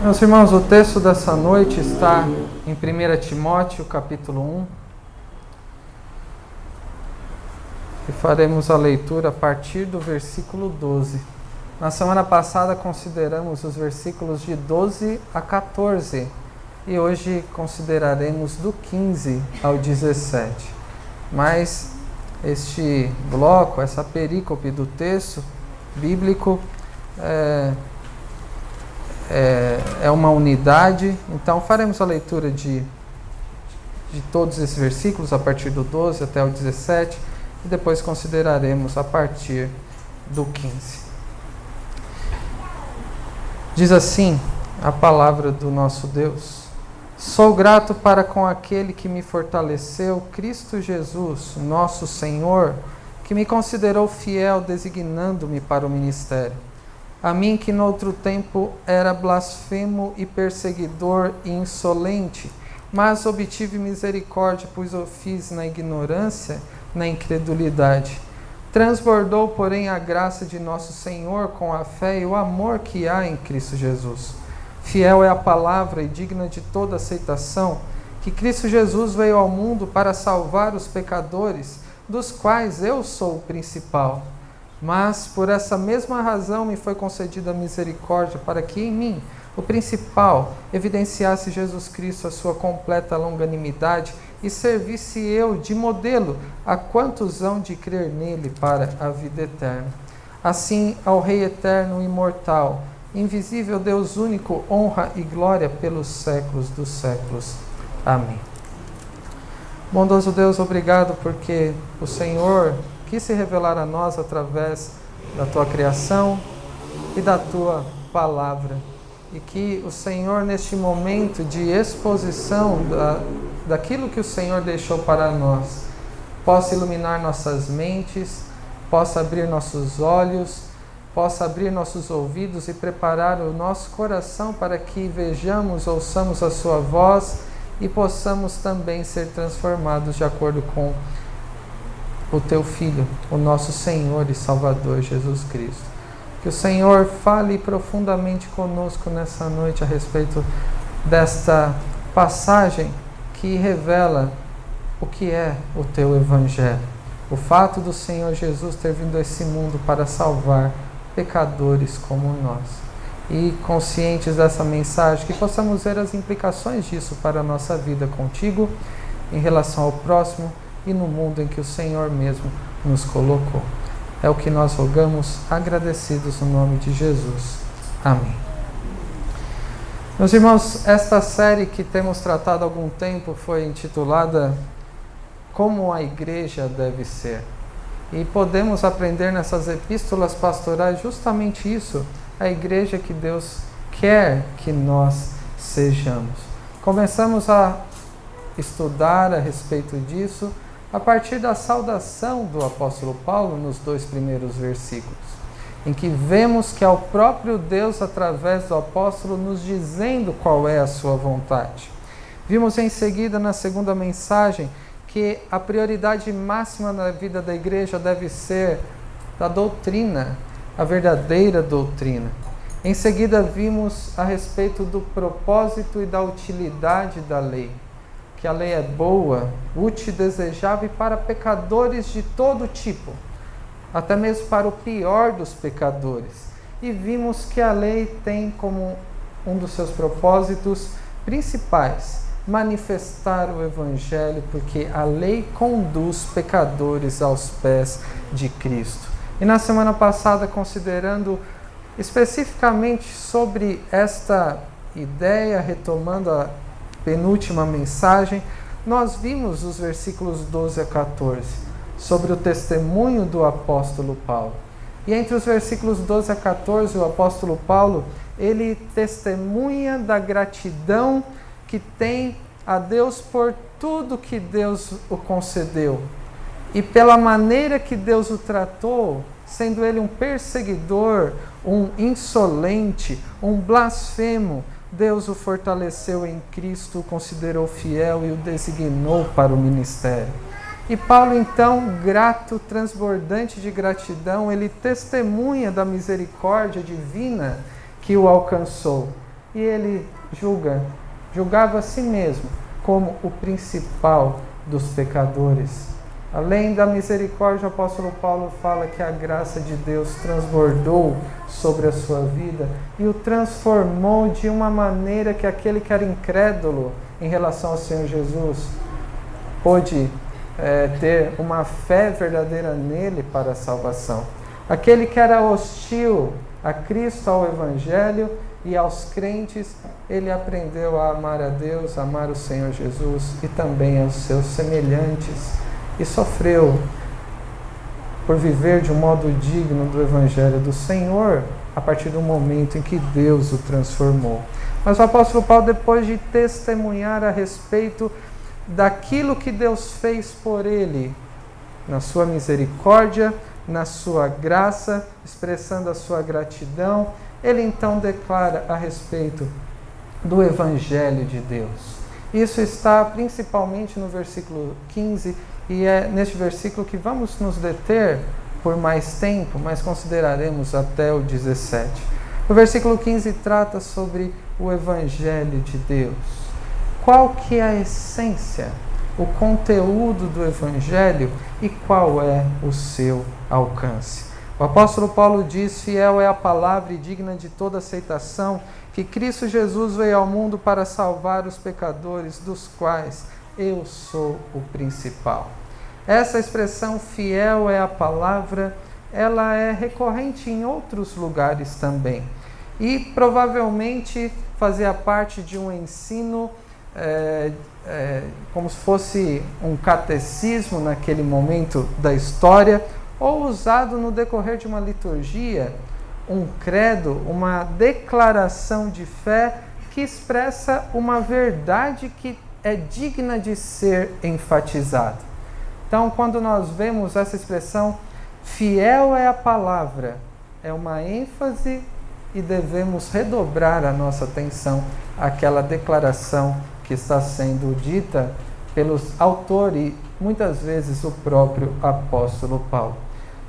Meus irmãos, o texto dessa noite está em 1 Timóteo, capítulo 1. E faremos a leitura a partir do versículo 12. Na semana passada consideramos os versículos de 12 a 14. E hoje consideraremos do 15 ao 17. Mas este bloco, essa perícope do texto bíblico é uma unidade. Então faremos a leitura de todos esses versículos a partir do 12 até o 17 e depois consideraremos a partir do 15. Diz assim a palavra do nosso Deus: Sou grato para com aquele que me fortaleceu, Cristo Jesus, nosso Senhor, que me considerou fiel, designando-me para o ministério. A mim que noutro tempo era blasfemo e perseguidor e insolente, mas obtive misericórdia, pois o fiz na ignorância, na incredulidade. Transbordou, porém, a graça de nosso Senhor com a fé e o amor que há em Cristo Jesus. Fiel é a palavra e digna de toda aceitação, que Cristo Jesus veio ao mundo para salvar os pecadores, dos quais eu sou o principal. Mas, por essa mesma razão, me foi concedida a misericórdia, para que em mim, o principal, evidenciasse Jesus Cristo a sua completa longanimidade e servisse eu de modelo a quantos hão de crer nele para a vida eterna. Assim, ao Rei eterno e imortal, invisível Deus único, honra e glória pelos séculos dos séculos. Amém. Bondoso Deus, obrigado porque o Senhor quis se revelar a nós através da Tua criação e da Tua palavra. E que o Senhor, neste momento de exposição daquilo que o Senhor deixou para nós, possa iluminar nossas mentes, possa abrir nossos olhos, possa abrir nossos ouvidos e preparar o nosso coração para que vejamos, ouçamos a Sua voz e possamos também ser transformados de acordo com o Teu Filho, o nosso Senhor e Salvador Jesus Cristo. Que o Senhor fale profundamente conosco nessa noite a respeito desta passagem que revela o que é o Teu Evangelho. O fato do Senhor Jesus ter vindo a esse mundo para salvar pecadores como nós. E conscientes dessa mensagem, que possamos ver as implicações disso para a nossa vida contigo, em relação ao próximo e no mundo em que o Senhor mesmo nos colocou. É o que nós rogamos, agradecidos no nome de Jesus. Amém. Meus irmãos, esta série que temos tratado há algum tempo foi intitulada Como a Igreja Deve Ser. E podemos aprender nessas epístolas pastorais justamente isso, a igreja que Deus quer que nós sejamos. Começamos a estudar a respeito disso a partir da saudação do apóstolo Paulo nos 2 primeiros versículos, em que vemos que é o próprio Deus, através do apóstolo, nos dizendo qual é a sua vontade. Vimos em seguida, na segunda mensagem, que a prioridade máxima na vida da igreja deve ser a doutrina, a verdadeira doutrina. Em seguida, vimos a respeito do propósito e da utilidade da lei, que a lei é boa, útil e desejável para pecadores de todo tipo, até mesmo para o pior dos pecadores. E vimos que a lei tem como um dos seus propósitos principais manifestar o Evangelho, porque a lei conduz pecadores aos pés de Cristo. E na semana passada, considerando especificamente sobre esta ideia, retomando a penúltima mensagem, nós vimos os versículos 12 a 14, sobre o testemunho do apóstolo Paulo. E entre os versículos 12 a 14, o apóstolo Paulo, ele testemunha da gratidão que tem a Deus por tudo que Deus o concedeu. E pela maneira que Deus o tratou, sendo ele um perseguidor, um insolente, um blasfemo, Deus o fortaleceu em Cristo, o considerou fiel e o designou para o ministério. E Paulo, então, grato, transbordante de gratidão, ele testemunha da misericórdia divina que o alcançou. e ele julgava a si mesmo como o principal dos pecadores. Além da misericórdia, o apóstolo Paulo fala que a graça de Deus transbordou sobre a sua vida e o transformou de uma maneira que aquele que era incrédulo em relação ao Senhor Jesus pôde ter uma fé verdadeira nele para a salvação. Aquele que era hostil a Cristo, ao Evangelho e aos crentes, ele aprendeu a amar a Deus, a amar o Senhor Jesus e também aos seus semelhantes, e sofreu por viver de um modo digno do Evangelho do Senhor a partir do momento em que Deus o transformou. Mas o apóstolo Paulo, depois de testemunhar a respeito daquilo que Deus fez por ele, na sua misericórdia, na sua graça, expressando a sua gratidão, ele então declara a respeito do Evangelho de Deus. Isso está principalmente no versículo 15, e é neste versículo que vamos nos deter por mais tempo, mas consideraremos até o 17. O versículo 15 trata sobre o Evangelho de Deus. Qual que é a essência, o conteúdo do Evangelho e qual é o seu alcance? O apóstolo Paulo diz: fiel é a palavra e digna de toda aceitação, que Cristo Jesus veio ao mundo para salvar os pecadores, dos quais eu sou o principal. Essa expressão, fiel é a palavra, ela é recorrente em outros lugares também. E provavelmente fazia parte de um ensino como se fosse um catecismo naquele momento da história, ou usado no decorrer de uma liturgia, um credo, uma declaração de fé que expressa uma verdade que é digna de ser enfatizada. Então, quando nós vemos essa expressão, fiel é a palavra, é uma ênfase e devemos redobrar a nossa atenção àquela declaração que está sendo dita pelos autores e muitas vezes o próprio apóstolo Paulo.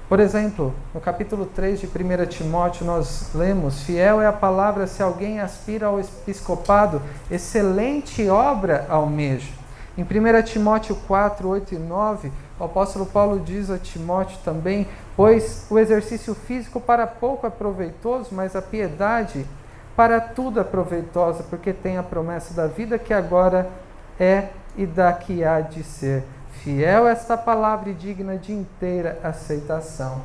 Por exemplo, no capítulo 3 de 1 Timóteo nós lemos: fiel é a palavra, se alguém aspira ao episcopado, excelente obra almeja. Em 1 Timóteo 4, 8 e 9, o apóstolo Paulo diz a Timóteo também: pois o exercício físico para pouco é proveitoso, mas a piedade para tudo é proveitosa, porque tem a promessa da vida que agora é e da que há de ser. Fiel esta palavra e digna de inteira aceitação.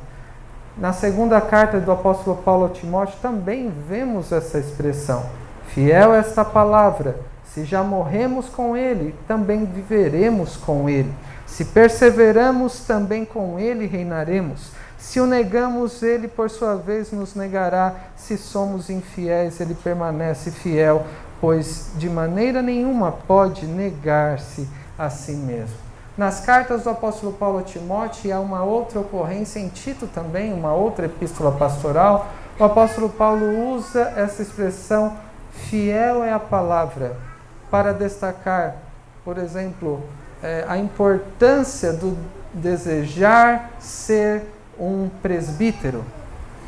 Na segunda carta do apóstolo Paulo a Timóteo também vemos essa expressão. Fiel esta palavra, se já morremos com ele, também viveremos com ele. Se perseveramos, também com ele reinaremos. Se o negamos, ele por sua vez nos negará. Se somos infiéis, ele permanece fiel, pois de maneira nenhuma pode negar-se a si mesmo. Nas cartas do apóstolo Paulo a Timóteo, há uma outra ocorrência em Tito também, uma outra epístola pastoral. O apóstolo Paulo usa essa expressão, fiel é a palavra, para destacar, por exemplo, a importância do desejar ser um presbítero.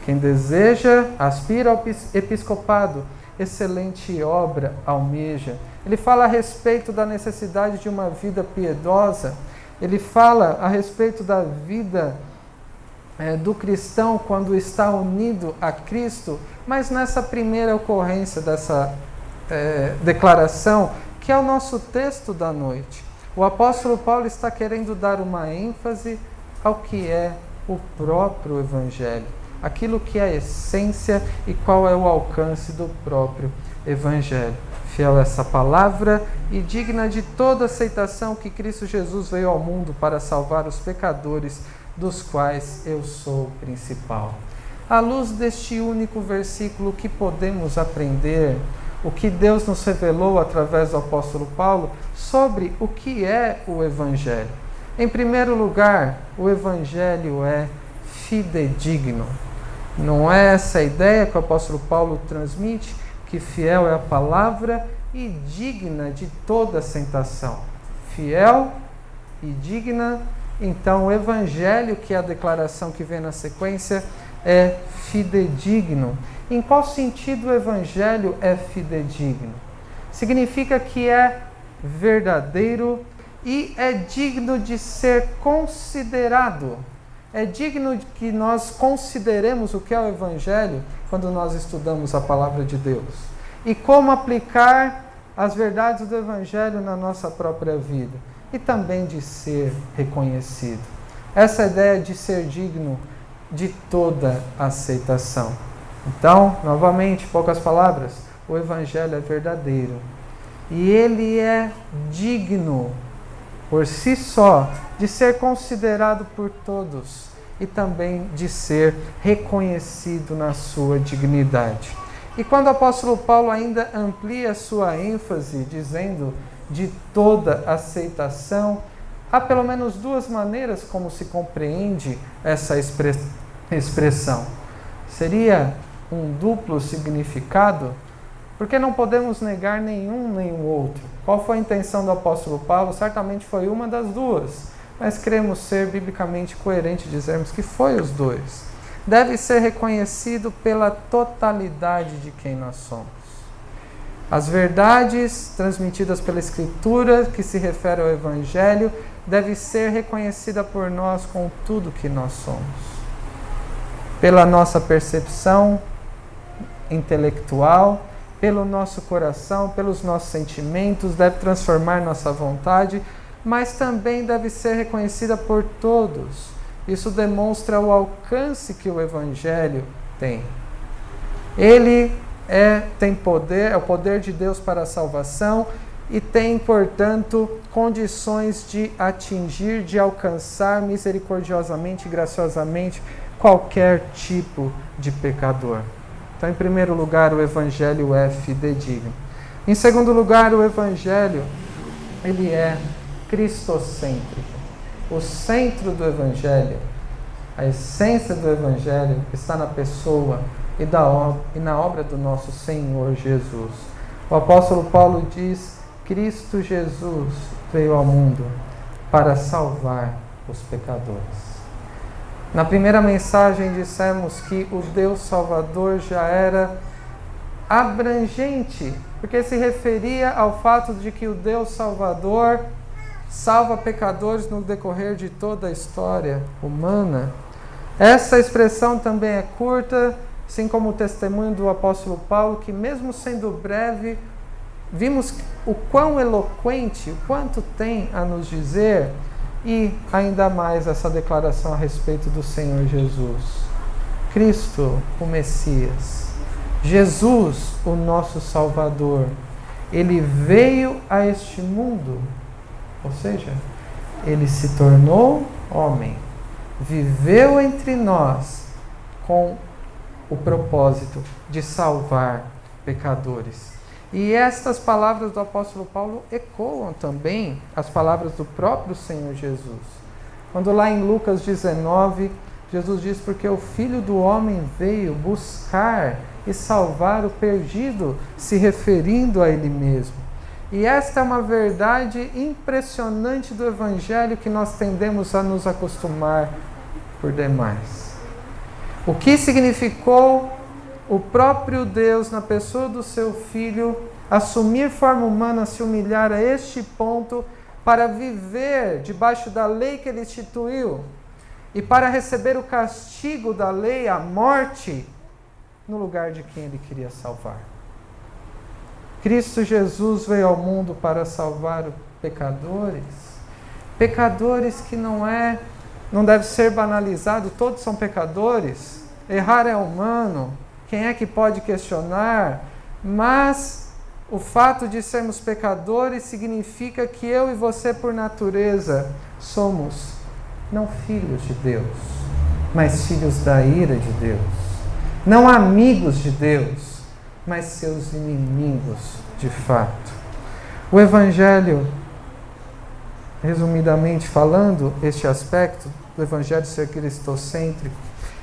Quem deseja, aspira ao episcopado, excelente obra almeja. Ele fala a respeito da necessidade de uma vida piedosa, ele fala a respeito da vida do cristão quando está unido a Cristo, mas nessa primeira ocorrência dessa declaração, que é o nosso texto da noite, o apóstolo Paulo está querendo dar uma ênfase ao que é o próprio Evangelho, aquilo que é a essência e qual é o alcance do próprio Evangelho. Fiel a essa palavra e digna de toda aceitação, que Cristo Jesus veio ao mundo para salvar os pecadores, dos quais eu sou o principal. À luz deste único versículo, que podemos aprender o que Deus nos revelou através do apóstolo Paulo sobre o que é o Evangelho. Em primeiro lugar, o Evangelho é fidedigno. Não é essa a ideia que o apóstolo Paulo transmite, que fiel é a palavra e digna de toda aceitação. Fiel e digna, então o Evangelho, que é a declaração que vem na sequência, é fidedigno. Em qual sentido o Evangelho é fidedigno? Significa que é verdadeiro e é digno de ser considerado. É digno de que nós consideremos o que é o Evangelho quando nós estudamos a palavra de Deus. E como aplicar as verdades do Evangelho na nossa própria vida. E também de ser reconhecido. Essa ideia de ser digno de toda aceitação. Então, novamente, poucas palavras, o Evangelho é verdadeiro. E ele é digno, por si só, de ser considerado por todos e também de ser reconhecido na sua dignidade. E quando o apóstolo Paulo ainda amplia sua ênfase, dizendo de toda aceitação, há pelo menos duas maneiras como se compreende essa expressão. Seria um duplo significado, porque não podemos negar nenhum nem o outro. Qual foi a intenção do apóstolo Paulo? Certamente foi uma das duas, mas queremos ser biblicamente coerentes e dizermos que foi os dois. Deve ser reconhecido pela totalidade de quem nós somos. As verdades transmitidas pela Escritura, que se refere ao Evangelho, deve ser reconhecida por nós com tudo que nós somos. Pela nossa percepção intelectual, pelo nosso coração, pelos nossos sentimentos, deve transformar nossa vontade, mas também deve ser reconhecida por todos. Isso demonstra o alcance que o Evangelho tem. Ele tem poder, é o poder de Deus para a salvação e tem, portanto, condições de atingir, de alcançar misericordiosamente e graciosamente qualquer tipo de pecador. Então, em primeiro lugar, o Evangelho é fidedigno. Em segundo lugar, o Evangelho, ele é cristocêntrico. O centro do Evangelho, a essência do Evangelho está na pessoa e na obra do nosso Senhor Jesus. O apóstolo Paulo diz: Cristo Jesus veio ao mundo para salvar os pecadores. Na primeira mensagem dissemos que o Deus Salvador já era abrangente, porque se referia ao fato de que o Deus Salvador salva pecadores no decorrer de toda a história humana. Essa expressão também é curta, assim como o testemunho do apóstolo Paulo, que mesmo sendo breve, vimos o quão eloquente, o quanto tem a nos dizer, e ainda mais essa declaração a respeito do Senhor Jesus. Cristo, o Messias, Jesus, o nosso Salvador, ele veio a este mundo, ou seja, ele se tornou homem, viveu entre nós com o propósito de salvar pecadores. E estas palavras do apóstolo Paulo ecoam também as palavras do próprio Senhor Jesus. Quando lá em Lucas 19, Jesus diz: porque o Filho do Homem veio buscar e salvar o perdido, se referindo a Ele mesmo. E esta é uma verdade impressionante do Evangelho que nós tendemos a nos acostumar por demais. O que significou o próprio Deus, na pessoa do seu Filho, assumir forma humana, se humilhar a este ponto, para viver debaixo da lei que ele instituiu e para receber o castigo da lei, a morte, no lugar de quem ele queria salvar. Cristo Jesus veio ao mundo para salvar pecadores, pecadores que não deve ser banalizado, todos são pecadores, errar é humano, quem é que pode questionar? Mas o fato de sermos pecadores significa que eu e você, por natureza, somos não filhos de Deus, mas filhos da ira de Deus. Não amigos de Deus, mas seus inimigos de fato. O Evangelho, resumidamente falando, este aspecto do Evangelho ser cristocêntrico,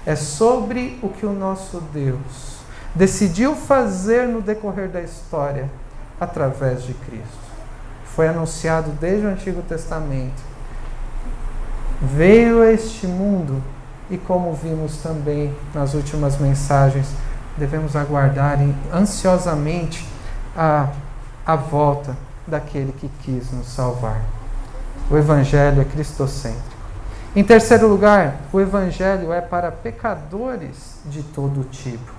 é sobre o que o nosso Deus decidiu fazer no decorrer da história através de Cristo. Foi anunciado desde o Antigo Testamento. Veio a este mundo e, como vimos também nas últimas mensagens, devemos aguardar ansiosamente a volta daquele que quis nos salvar. O Evangelho é cristocêntrico. Em terceiro lugar, o Evangelho é para pecadores de todo tipo.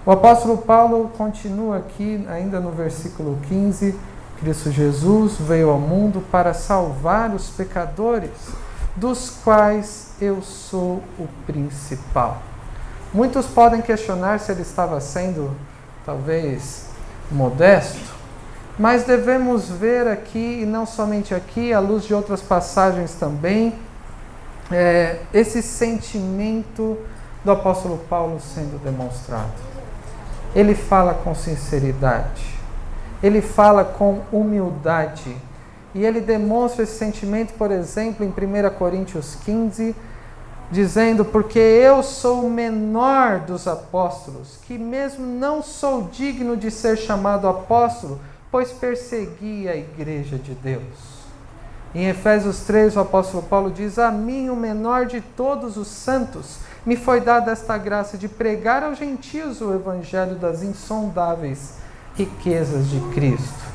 O apóstolo Paulo continua aqui, ainda no versículo 15, Cristo Jesus veio ao mundo para salvar os pecadores, dos quais eu sou o principal. Muitos podem questionar se ele estava sendo, talvez, modesto, mas devemos ver aqui, e não somente aqui, à luz de outras passagens também, esse sentimento do apóstolo Paulo sendo demonstrado. Ele fala com sinceridade, ele fala com humildade, e ele demonstra esse sentimento, por exemplo, em 1 Coríntios 15, dizendo: porque eu sou o menor dos apóstolos, que mesmo não sou digno de ser chamado apóstolo, pois persegui a igreja de Deus. Em Efésios 3, o apóstolo Paulo diz: a mim, o menor de todos os santos, me foi dada esta graça de pregar aos gentios o evangelho das insondáveis riquezas de Cristo.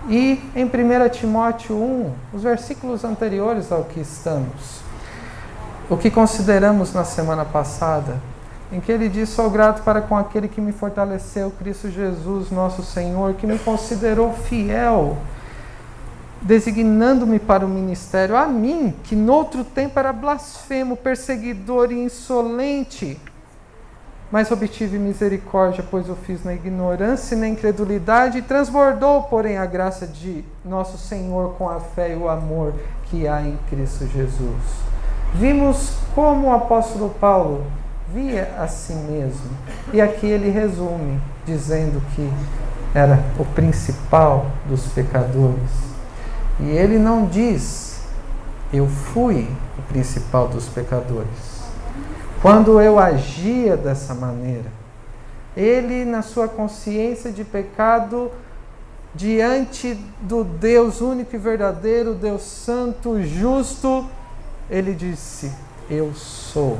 E em 1 Timóteo 1, os versículos anteriores ao que estamos, o que consideramos na semana passada, em que ele diz: sou grato para com aquele que me fortaleceu, Cristo Jesus, nosso Senhor, que me considerou fiel, designando-me para o ministério, a mim, que noutro tempo era blasfemo, perseguidor e insolente, mas obtive misericórdia, pois o fiz na ignorância e na incredulidade, e transbordou, porém, a graça de nosso Senhor com a fé e o amor que há em Cristo Jesus. Vimos como o apóstolo Paulo via a si mesmo, e aqui ele resume, dizendo que era o principal dos pecadores. E ele não diz: eu fui o principal dos pecadores. Quando eu agia dessa maneira, ele, na sua consciência de pecado, diante do Deus único e verdadeiro, Deus santo, justo, ele disse: eu sou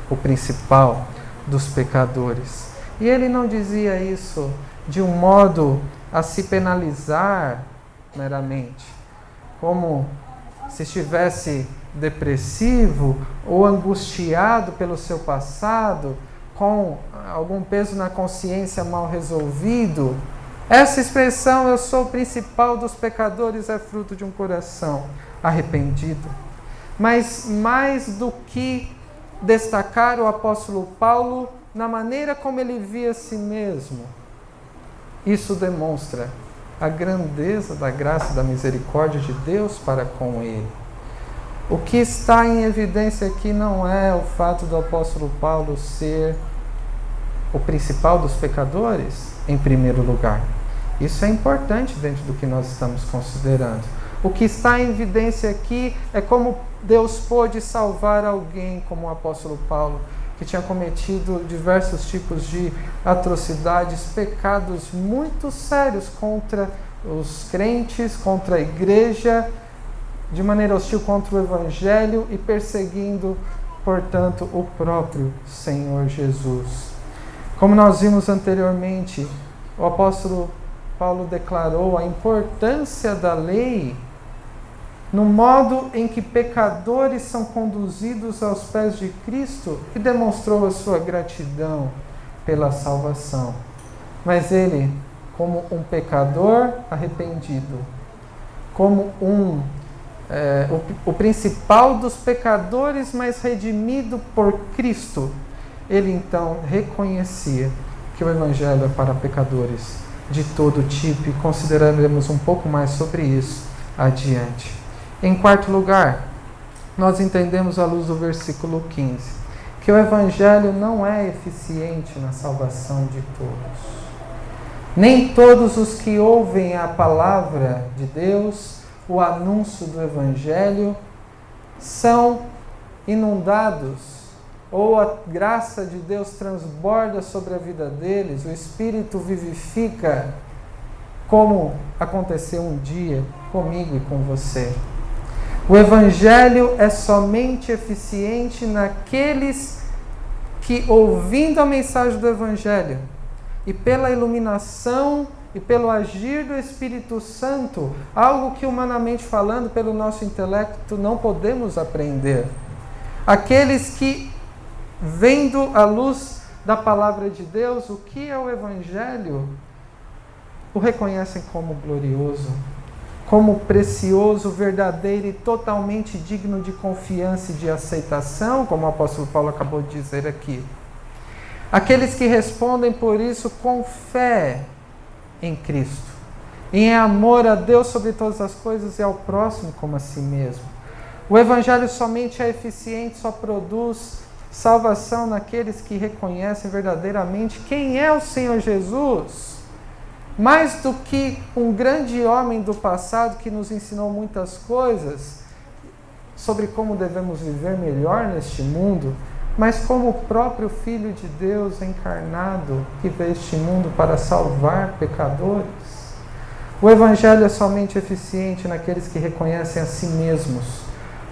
o principal dos pecadores. E ele não dizia isso de um modo a se penalizar meramente, como se estivesse depressivo ou angustiado pelo seu passado, com algum peso na consciência mal resolvido. Essa expressão, eu sou o principal dos pecadores, é fruto de um coração arrependido. Mas mais do que destacar o apóstolo Paulo na maneira como ele via a si mesmo, isso demonstra a grandeza da graça e da misericórdia de Deus para com ele. O que está em evidência aqui não é o fato do apóstolo Paulo ser o principal dos pecadores, em primeiro lugar. Isso é importante dentro do que nós estamos considerando. O que está em evidência aqui é como Deus pôde salvar alguém como o apóstolo Paulo, que tinha cometido diversos tipos de atrocidades, pecados muito sérios contra os crentes, contra a igreja, de maneira hostil contra o Evangelho e perseguindo, portanto, o próprio Senhor Jesus. Como nós vimos anteriormente, o apóstolo Paulo declarou a importância da lei no modo em que pecadores são conduzidos aos pés de Cristo, e demonstrou a sua gratidão pela salvação. Mas ele, como um pecador arrependido, como o principal dos pecadores, mas redimido por Cristo, ele então reconhecia que o Evangelho é para pecadores de todo tipo, e consideraremos um pouco mais sobre isso adiante. Em quarto lugar, nós entendemos à luz do versículo 15, que o Evangelho não é eficiente na salvação de todos. Nem todos os que ouvem a palavra de Deus, o anúncio do Evangelho, são inundados, ou a graça de Deus transborda sobre a vida deles, o Espírito vivifica, como aconteceu um dia comigo e com você. O Evangelho é somente eficiente naqueles que, ouvindo a mensagem do Evangelho e pela iluminação e pelo agir do Espírito Santo, algo que humanamente falando, pelo nosso intelecto, não podemos aprender. Aqueles que, vendo a luz da palavra de Deus, o que é o Evangelho, o reconhecem como glorioso, como precioso, verdadeiro e totalmente digno de confiança e de aceitação, como o apóstolo Paulo acabou de dizer aqui. Aqueles que respondem por isso com fé em Cristo, em amor a Deus sobre todas as coisas e ao próximo como a si mesmo. O Evangelho somente é eficiente, só produz salvação naqueles que reconhecem verdadeiramente quem é o Senhor Jesus. Mais do que um grande homem do passado que nos ensinou muitas coisas sobre como devemos viver melhor neste mundo, mas como o próprio Filho de Deus encarnado que veio este mundo para salvar pecadores. O Evangelho é somente eficiente naqueles que reconhecem a si mesmos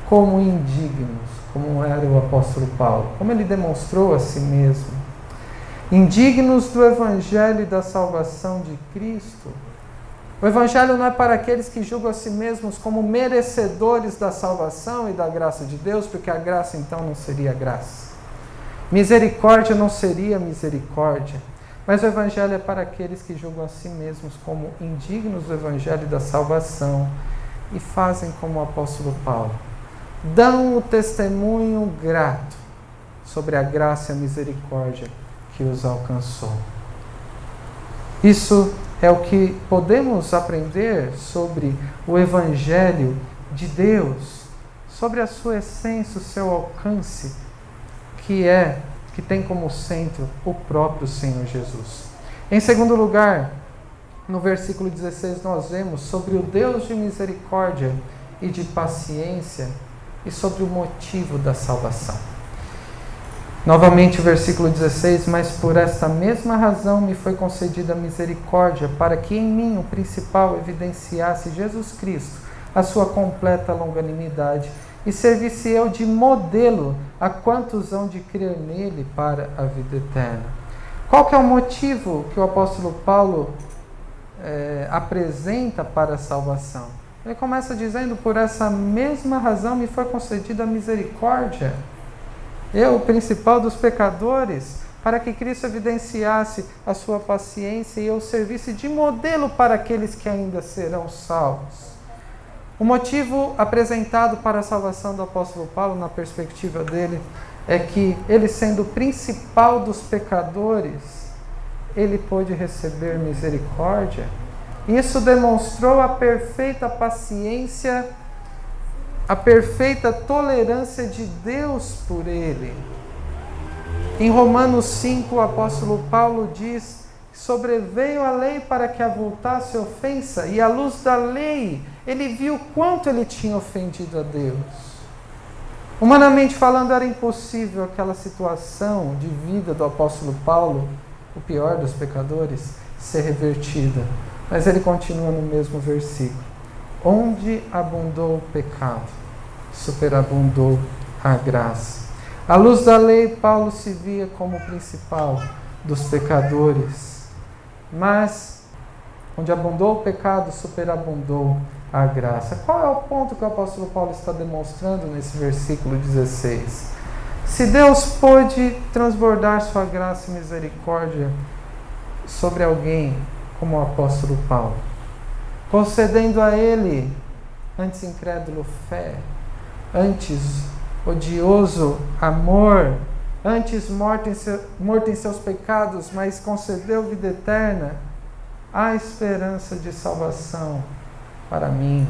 como indignos, como era o apóstolo Paulo, como ele demonstrou a si mesmo. Indignos do Evangelho e da salvação de Cristo. O Evangelho não é para aqueles que julgam a si mesmos como merecedores da salvação e da graça de Deus, porque a graça então não seria graça. Misericórdia não seria misericórdia. Mas o Evangelho é para aqueles que julgam a si mesmos como indignos do Evangelho e da salvação e fazem como o apóstolo Paulo. Dão o testemunho grato sobre a graça e a misericórdia que os alcançou. Isso é o que podemos aprender sobre o Evangelho de Deus, sobre a sua essência, o seu alcance, que tem como centro o próprio Senhor Jesus. Em segundo lugar, no versículo 16 nós vemos sobre o Deus de misericórdia e de paciência e sobre o motivo da salvação. Novamente o versículo 16, mas por esta mesma razão me foi concedida misericórdia, para que em mim o principal evidenciasse Jesus Cristo, a sua completa longanimidade, e servisse eu de modelo a quantos hão de crer nele para a vida eterna. Qual que é o motivo que o apóstolo Paulo apresenta para a salvação? Ele começa dizendo, por essa mesma razão me foi concedida misericórdia. Eu, o principal dos pecadores, para que Cristo evidenciasse a sua paciência e eu servisse de modelo para aqueles que ainda serão salvos. O motivo apresentado para a salvação do apóstolo Paulo, na perspectiva dele, é que ele, sendo o principal dos pecadores, ele pôde receber misericórdia. Isso demonstrou a perfeita paciência, a perfeita tolerância de Deus por ele. Em Romanos 5, o apóstolo Paulo diz que sobreveio a lei para que avultasse a ofensa, e à luz da lei ele viu quanto ele tinha ofendido a Deus. Humanamente falando, era impossível aquela situação de vida do apóstolo Paulo, o pior dos pecadores, ser revertida. Mas ele continua no mesmo versículo. Onde abundou o pecado, superabundou a graça. À luz da lei, Paulo se via como o principal dos pecadores. Mas, onde abundou o pecado, superabundou a graça. Qual é o ponto que o apóstolo Paulo está demonstrando nesse versículo 16? Se Deus pôde transbordar sua graça e misericórdia sobre alguém como o apóstolo Paulo, concedendo a ele, antes incrédulo, fé, antes odioso amor, antes morto em seus pecados, mas concedeu vida eterna, há esperança de salvação para mim,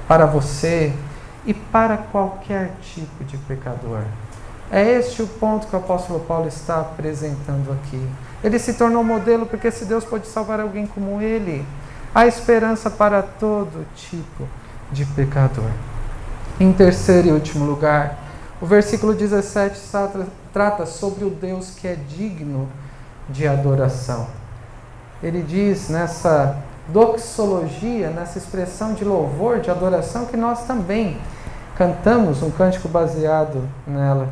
para você e para qualquer tipo de pecador. É este o ponto que o apóstolo Paulo está apresentando aqui. Ele se tornou modelo porque se Deus pode salvar alguém como ele, há esperança para todo tipo de pecador. Em terceiro e último lugar, o versículo 17 trata sobre o Deus que é digno de adoração. Ele diz nessa doxologia, nessa expressão de louvor, de adoração, que nós também cantamos um cântico baseado nela.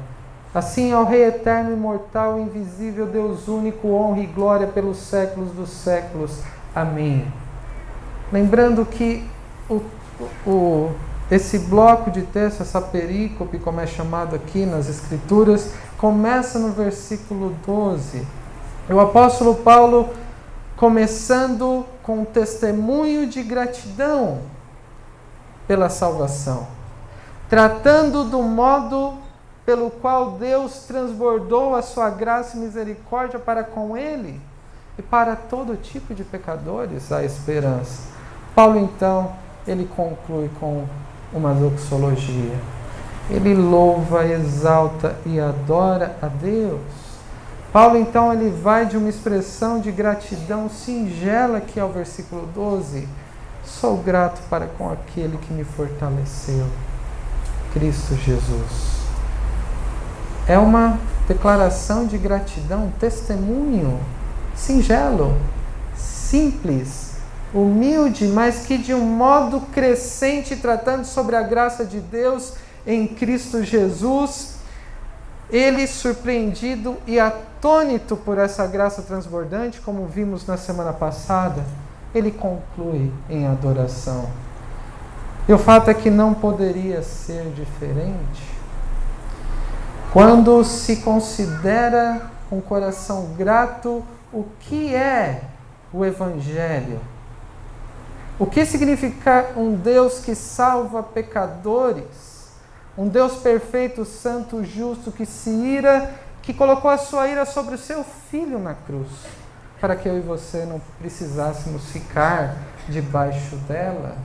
Assim, ao Rei eterno, imortal, invisível, Deus único, honra e glória pelos séculos dos séculos. Amém. Lembrando que esse bloco de texto, essa perícope, como é chamado aqui nas Escrituras, começa no versículo 12. O apóstolo Paulo começando com um testemunho de gratidão pela salvação, tratando do modo pelo qual Deus transbordou a sua graça e misericórdia para com ele e para todo tipo de pecadores a esperança. Paulo, então, ele conclui com uma doxologia. Ele louva, exalta e adora a Deus. Paulo, então, ele vai de uma expressão de gratidão singela aqui ao versículo 12. Sou grato para com aquele que me fortaleceu, Cristo Jesus. É uma declaração de gratidão, um testemunho singelo, simples, humilde, mas que de um modo crescente, tratando sobre a graça de Deus em Cristo Jesus, ele surpreendido e atônito por essa graça transbordante, como vimos na semana passada, ele conclui em adoração. E o fato é que não poderia ser diferente. Quando se considera com coração grato o que é o Evangelho, o que significa um Deus que salva pecadores, um Deus perfeito, santo, justo, que se ira, que colocou a sua ira sobre o seu Filho na cruz, para que eu e você não precisássemos ficar debaixo dela.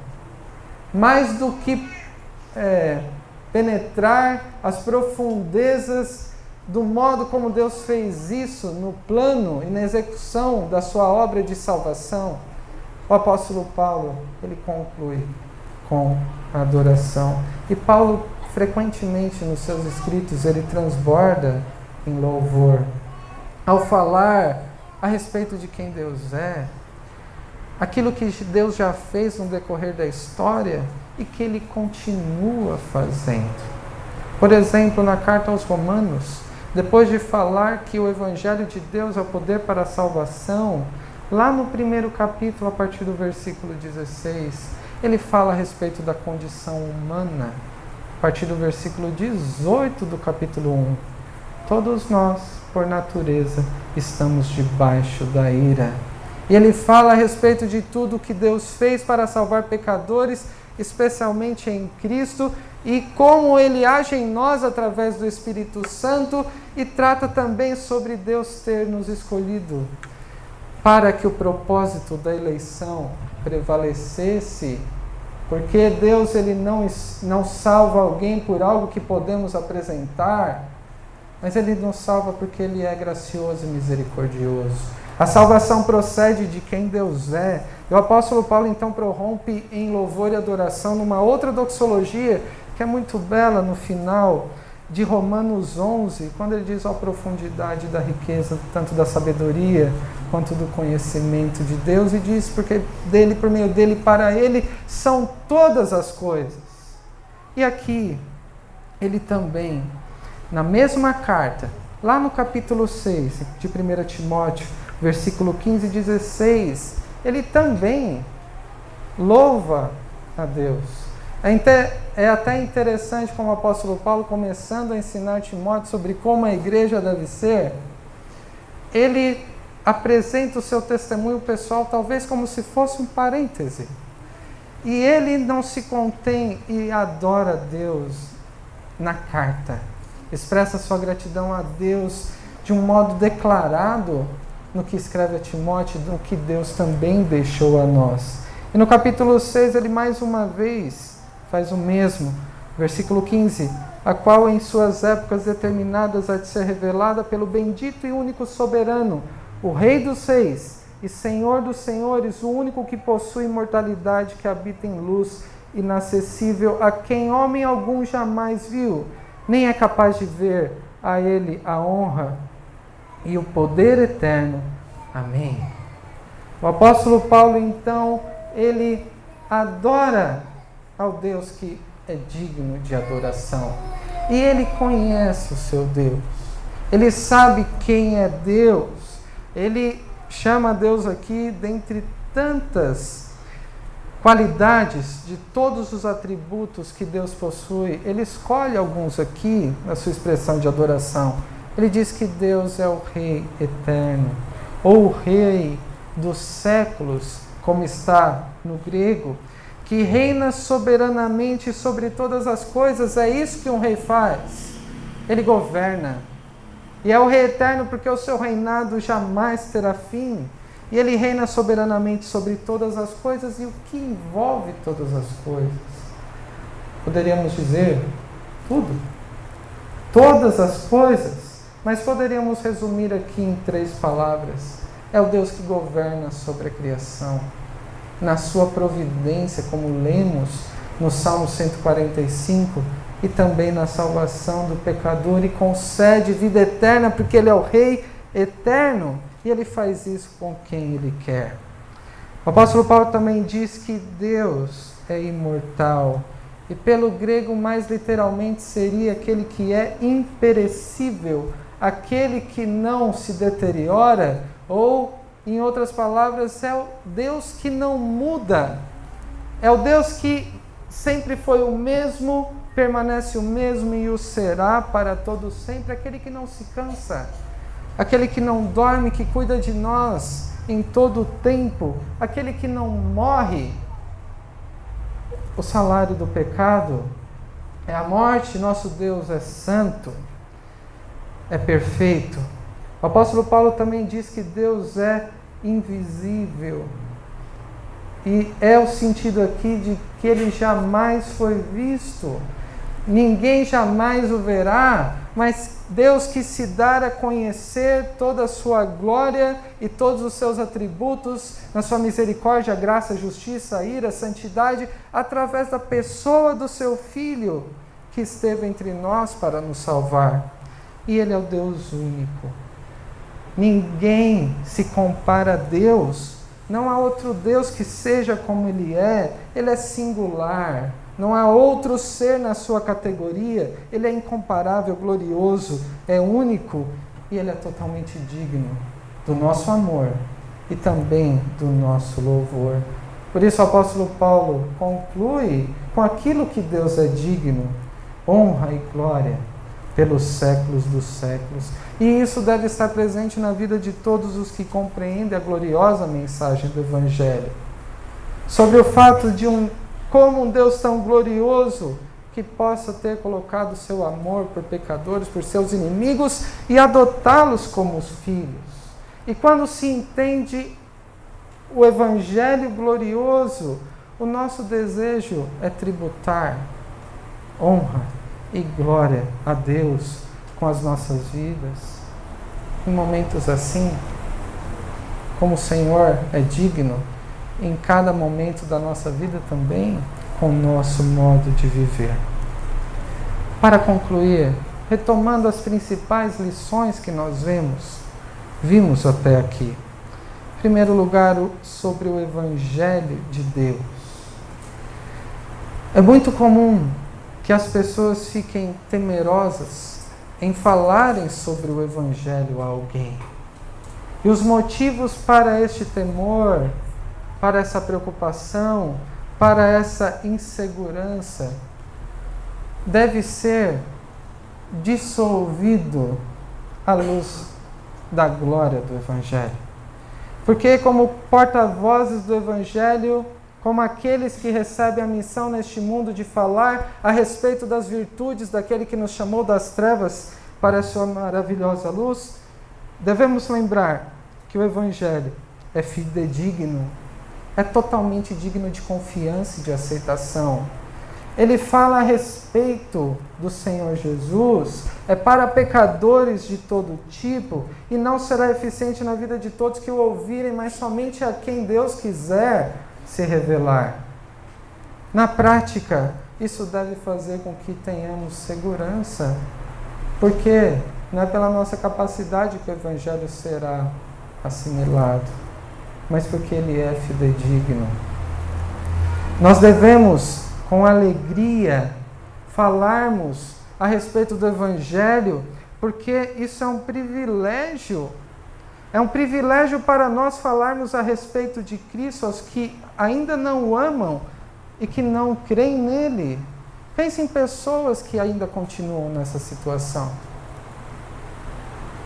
Mais do que penetrar as profundezas do modo como Deus fez isso no plano e na execução da sua obra de salvação, o apóstolo Paulo, ele conclui com a adoração. E Paulo, frequentemente nos seus escritos, ele transborda em louvor. Ao falar a respeito de quem Deus é, aquilo que Deus já fez no decorrer da história e que Ele continua fazendo. Por exemplo, na carta aos Romanos, depois de falar que o Evangelho de Deus é o poder para a salvação, lá no primeiro capítulo, a partir do versículo 16, ele fala a respeito da condição humana. A partir do versículo 18 do capítulo 1, todos nós, por natureza, estamos debaixo da ira. E ele fala a respeito de tudo que Deus fez para salvar pecadores, especialmente em Cristo, e como Ele age em nós através do Espírito Santo, e trata também sobre Deus ter nos escolhido para que o propósito da eleição prevalecesse, porque Deus ele não salva alguém por algo que podemos apresentar, mas Ele nos salva porque Ele é gracioso e misericordioso. A salvação procede de quem Deus é. E o apóstolo Paulo então prorrompe em louvor e adoração numa outra doxologia que é muito bela no final de Romanos 11, quando ele diz a profundidade da riqueza, tanto da sabedoria quanto do conhecimento de Deus, e diz porque dele, por meio dele, para ele são todas as coisas. E aqui ele também, na mesma carta, lá no capítulo 6 de 1 Timóteo, versículo 15 e 16, ele também louva a Deus. É até interessante como o apóstolo Paulo, começando a ensinar Timóteo sobre como a igreja deve ser, ele apresenta o seu testemunho pessoal talvez como se fosse um parêntese. E ele não se contém e adora a Deus na carta. Expressa sua gratidão a Deus de um modo declarado no que escreve a Timóteo, no que Deus também deixou a nós. E no capítulo 6 ele mais uma vez faz o mesmo. Versículo 15, a qual em suas épocas determinadas há de ser revelada pelo bendito e único soberano, o Rei dos Reis e Senhor dos Senhores, o único que possui imortalidade, que habita em luz inacessível, a quem homem algum jamais viu, nem é capaz de ver, a Ele a honra e o poder eterno. Amém. O apóstolo Paulo, então, ele adora ao Deus que é digno de adoração. E Ele conhece o seu Deus. Ele sabe quem é Deus. Ele chama Deus aqui, dentre tantas qualidades, de todos os atributos que Deus possui, Ele escolhe alguns aqui na sua expressão de adoração. Ele diz que Deus é o Rei eterno, ou o Rei dos séculos, como está no grego, que reina soberanamente sobre todas as coisas. É isso que um rei faz. Ele governa. E é o Rei eterno porque o seu reinado jamais terá fim. E Ele reina soberanamente sobre todas as coisas. E o que envolve todas as coisas? Poderíamos dizer tudo. Todas as coisas. Mas poderíamos resumir aqui em 3 palavras. É o Deus que governa sobre a criação. Na sua providência, como lemos no Salmo 145, e também na salvação do pecador, e concede vida eterna, porque Ele é o Rei eterno, e Ele faz isso com quem Ele quer. O apóstolo Paulo também diz que Deus é imortal, e pelo grego mais literalmente seria aquele que é imperecível, aquele que não se deteriora, ou em outras palavras, é o Deus que não muda. É o Deus que sempre foi o mesmo, permanece o mesmo e o será para todo sempre. Aquele que não se cansa. Aquele que não dorme, que cuida de nós em todo o tempo. Aquele que não morre. O salário do pecado é a morte. Nosso Deus é santo. É perfeito. O apóstolo Paulo também diz que Deus é invisível. E é o sentido aqui de que Ele jamais foi visto. Ninguém jamais o verá, mas Deus que se dar a conhecer toda a sua glória e todos os seus atributos, na sua misericórdia, graça, justiça, ira, santidade, através da pessoa do seu Filho, que esteve entre nós para nos salvar. E Ele é o Deus único. Ninguém se compara a Deus. Não há outro Deus que seja como Ele é. Ele é singular. Não há outro ser na sua categoria. Ele é incomparável, glorioso, é único. E Ele é totalmente digno do nosso amor e também do nosso louvor. Por isso o apóstolo Paulo conclui com aquilo que Deus é digno: honra e glória pelos séculos dos séculos. E isso deve estar presente na vida de todos os que compreendem a gloriosa mensagem do Evangelho. Sobre o fato de como um Deus tão glorioso que possa ter colocado seu amor por pecadores, por seus inimigos e adotá-los como os filhos. E quando se entende o Evangelho glorioso, o nosso desejo é tributar honra e glória a Deus com as nossas vidas. Em momentos assim, como o Senhor é digno, em cada momento da nossa vida também, com o nosso modo de viver. Para concluir, retomando as principais lições que nós vimos até aqui. Em primeiro lugar, sobre o Evangelho de Deus. É muito comum que as pessoas fiquem temerosas em falarem sobre o Evangelho a alguém. E os motivos para este temor, para essa preocupação, para essa insegurança, deve ser dissolvido à luz da glória do Evangelho. Porque como porta-vozes do Evangelho, como aqueles que recebem a missão neste mundo de falar a respeito das virtudes daquele que nos chamou das trevas para a sua maravilhosa luz, devemos lembrar que o Evangelho é fidedigno, é totalmente digno de confiança e de aceitação. Ele fala a respeito do Senhor Jesus, é para pecadores de todo tipo, e não será eficiente na vida de todos que o ouvirem, mas somente a quem Deus quiser se revelar. Na prática, isso deve fazer com que tenhamos segurança, porque não é pela nossa capacidade que o Evangelho será assimilado, mas porque ele é fidedigno. Nós devemos, com alegria, falarmos a respeito do Evangelho, porque isso é um privilégio. É um privilégio para nós falarmos a respeito de Cristo aos que ainda não o amam e que não creem nele. Pense em pessoas que ainda continuam nessa situação,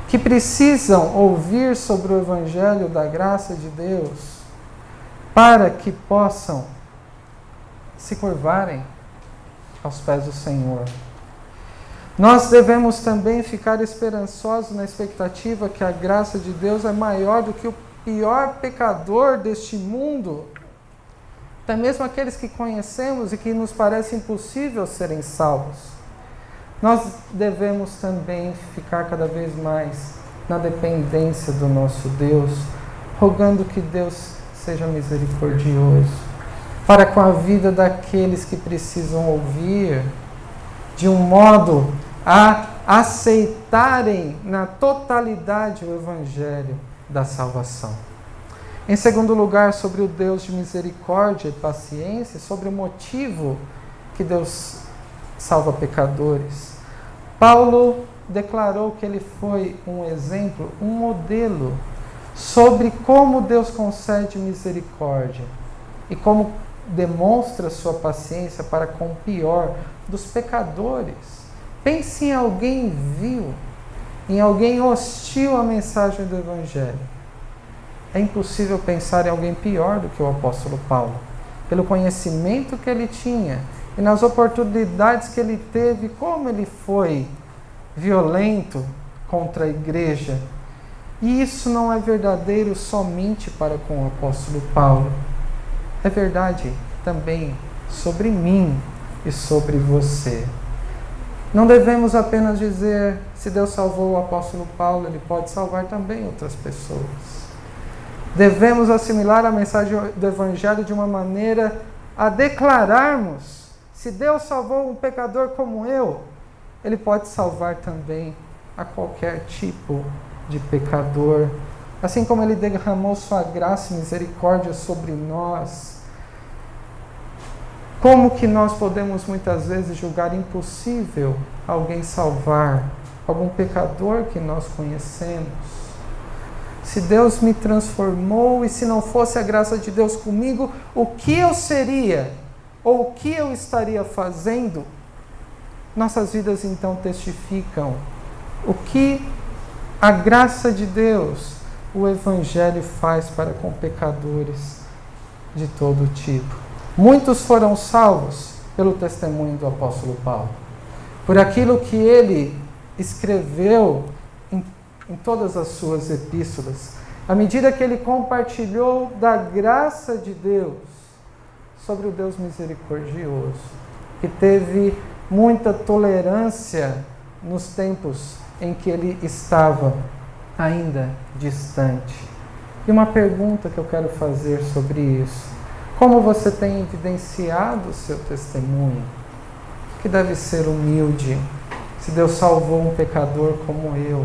que precisam ouvir sobre o Evangelho da graça de Deus para que possam se curvarem aos pés do Senhor. Nós devemos também ficar esperançosos na expectativa que a graça de Deus é maior do que o pior pecador deste mundo, até mesmo aqueles que conhecemos e que nos parece impossível serem salvos. Nós devemos também ficar cada vez mais na dependência do nosso Deus, rogando que Deus seja misericordioso para com a vida daqueles que precisam ouvir, de um modo a aceitarem na totalidade o Evangelho da salvação. Em segundo lugar, sobre o Deus de misericórdia e paciência, sobre o motivo que Deus salva pecadores. Paulo declarou que ele foi um exemplo, um modelo sobre como Deus concede misericórdia e como demonstra sua paciência para com o pior dos pecadores. Pense em alguém vil, em alguém hostil à mensagem do Evangelho. É impossível pensar em alguém pior do que o apóstolo Paulo, pelo conhecimento que ele tinha e nas oportunidades que ele teve, como ele foi violento contra a igreja. E isso não é verdadeiro somente para com o apóstolo Paulo. É verdade também sobre mim e sobre você. Não devemos apenas dizer, se Deus salvou o apóstolo Paulo, Ele pode salvar também outras pessoas. Devemos assimilar a mensagem do Evangelho de uma maneira a declararmos, se Deus salvou um pecador como eu, Ele pode salvar também a qualquer tipo de pecador. Assim como Ele derramou sua graça e misericórdia sobre nós, como que nós podemos muitas vezes julgar impossível alguém salvar algum pecador que nós conhecemos? Se Deus me transformou e se não fosse a graça de Deus comigo, o que eu seria? Ou o que eu estaria fazendo? Nossas vidas então testificam o que a graça de Deus, o Evangelho faz para com pecadores de todo tipo. Muitos foram salvos pelo testemunho do apóstolo Paulo, por aquilo que ele escreveu em todas as suas epístolas, à medida que ele compartilhou da graça de Deus sobre o Deus misericordioso, que teve muita tolerância nos tempos em que ele estava ainda distante. E uma pergunta que eu quero fazer sobre isso: como você tem evidenciado o seu testemunho? Que deve ser humilde. Se Deus salvou um pecador como eu,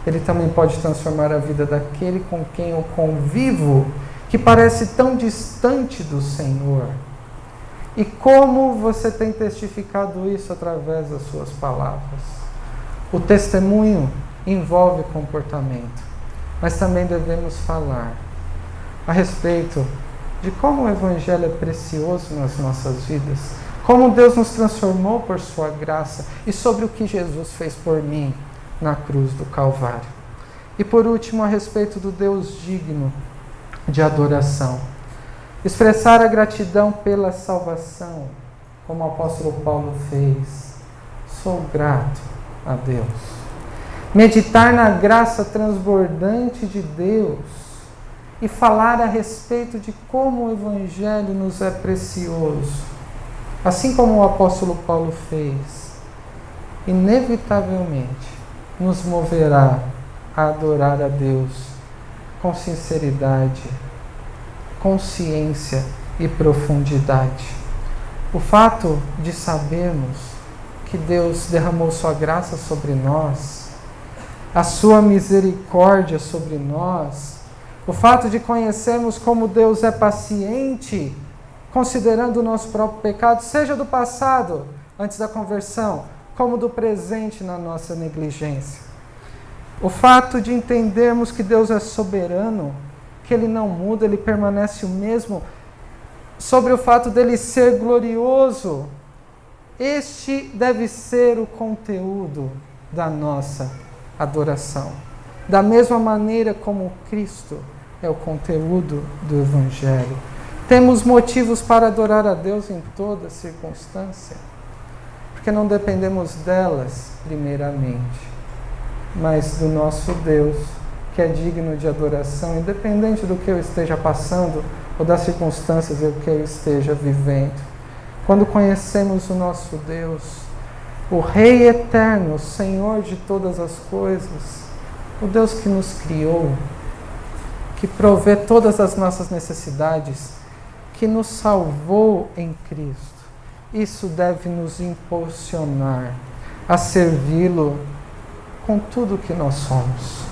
Ele também pode transformar a vida daquele com quem eu convivo, que parece tão distante do Senhor. E como você tem testificado isso através das suas palavras? O testemunho envolve comportamento, mas também devemos falar a respeito de como o Evangelho é precioso nas nossas vidas, como Deus nos transformou por sua graça e sobre o que Jesus fez por mim na cruz do Calvário. E por último, a respeito do Deus digno de adoração. Expressar a gratidão pela salvação, como o apóstolo Paulo fez. Sou grato a Deus. Meditar na graça transbordante de Deus e falar a respeito de como o Evangelho nos é precioso. Assim como o apóstolo Paulo fez, inevitavelmente nos moverá a adorar a Deus com sinceridade, consciência e profundidade. O fato de sabermos que Deus derramou sua graça sobre nós, a sua misericórdia sobre nós, o fato de conhecermos como Deus é paciente, considerando o nosso próprio pecado, seja do passado, antes da conversão, como do presente na nossa negligência. O fato de entendermos que Deus é soberano, que Ele não muda, Ele permanece o mesmo, sobre o fato dele ser glorioso, este deve ser o conteúdo da nossa adoração. Da mesma maneira como Cristo é o conteúdo do Evangelho. Temos motivos para adorar a Deus em toda circunstância, porque não dependemos delas, primeiramente, mas do nosso Deus, que é digno de adoração, independente do que eu esteja passando, ou das circunstâncias que eu esteja vivendo. Quando conhecemos o nosso Deus, o Rei eterno, o Senhor de todas as coisas, o Deus que nos criou, que provê todas as nossas necessidades, que nos salvou em Cristo, isso deve nos impulsionar a servi-lo com tudo que nós somos,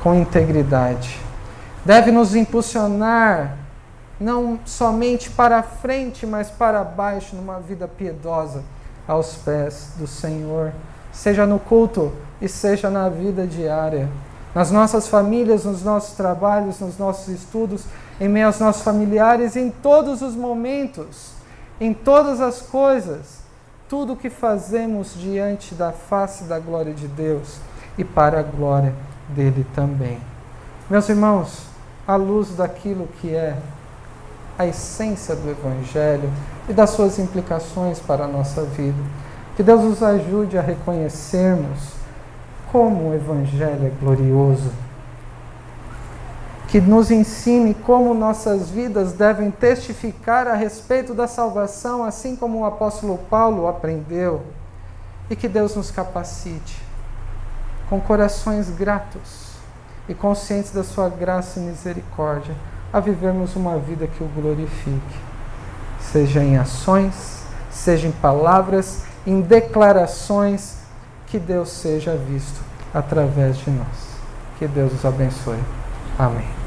com integridade. Deve nos impulsionar não somente para a frente, mas para baixo, numa vida piedosa, aos pés do Senhor, seja no culto e seja na vida diária, nas nossas famílias, nos nossos trabalhos, nos nossos estudos, em meio aos nossos familiares, em todos os momentos, em todas as coisas, tudo o que fazemos diante da face da glória de Deus e para a glória dele também. Meus irmãos, à luz daquilo que é a essência do Evangelho e das suas implicações para a nossa vida, que Deus nos ajude a reconhecermos como o Evangelho é glorioso, que nos ensine como nossas vidas devem testificar a respeito da salvação, assim como o apóstolo Paulo aprendeu, e que Deus nos capacite, com corações gratos e conscientes da sua graça e misericórdia, a vivermos uma vida que o glorifique, seja em ações, seja em palavras, em declarações, que Deus seja visto através de nós. Que Deus os abençoe. Amém.